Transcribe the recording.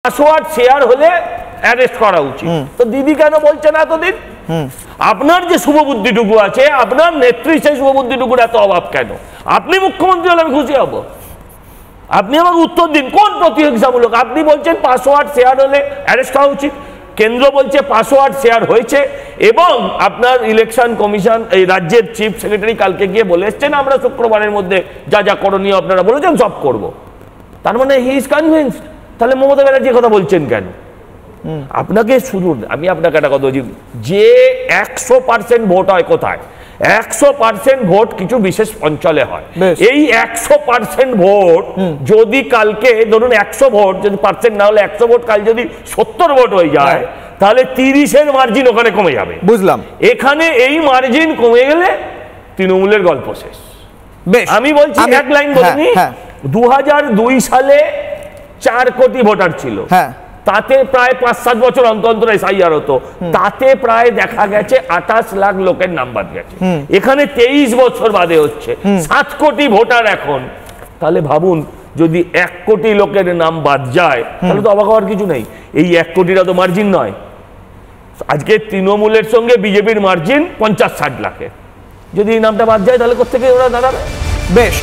Password share হলে arrest করা উচিত, তো দিদি কেন বলছেন এতদিন? আপনার যে শুভবুদ্ধিটুকু আছে, আপনার নেত্রী সেই শুভবুদ্ধিটুকুর এত অভাব কেন? আপনি মুখ্যমন্ত্রী হলে আমি খুশি হব। আপনি আমাকে উত্তর দিন কোন প্রতিহিংসামূলক? আপনি বলছেন পাসওয়ার্ড শেয়ার হলে অ্যারেস্ট করা উচিত, কেন্দ্র বলছে পাসওয়ার্ড শেয়ার হয়েছে, এবং আপনার ইলেকশন কমিশন এই রাজ্যের চিফ সেক্রেটারি কালকে গিয়ে বলে এসছেন আমরা শুক্রবারের মধ্যে যা যা করণীয় আপনারা বলেছেন সব করব। তার মানে হি ইজ কনভিন্সড। তাহলে মমতা ব্যানার্জি কথা বলছেন কেন? আপনাকে শুরু আমি আপনাকে একটা কথা বলছি, যে 100% ভোট হয় কোথায়? 100% ভোট কিছু বিশেষ অঞ্চলে হয়। এই 100% ভোট যদি কালকে ধরুন 100 ভোট যদি পার্সেন্ট না হলে 100 ভোট কাল যদি 70 ভোট হয়ে যায়, তাহলে 30-এর মার্জিন ওখানে কমে যাবে। বুঝলাম। এখানে এই মার্জিন কমে গেলে তৃণমূলের গল্প শেষ। আমি বলছি এক লাইন বলিনি, 2002 সালে 4 কোটি ভোটার ছিল, তাতে প্রায় 5-7 বছর অন্তর অন্তর এসআইআর হতো, তাতে প্রায় দেখা গেছে 28 লাখ লোকের নাম বাদ গেছে। এখানে 23 বছর বাদে হচ্ছে 7 কোটি ভোটার এখন। তাহলে ভাবুন যদি 1 কোটি লোকের নাম বাদ যায় তাহলে তো অবাক হওয়ার কিছু নেই। এই 1 কোটিটা তো মার্জিন নয়। আজকে তৃণমূলের সঙ্গে বিজেপির মার্জিন 50-60 লাখের, যদি এই নামটা বাদ যায় তাহলে কোথেকে ওরা দাঁড়াবে? বেশ।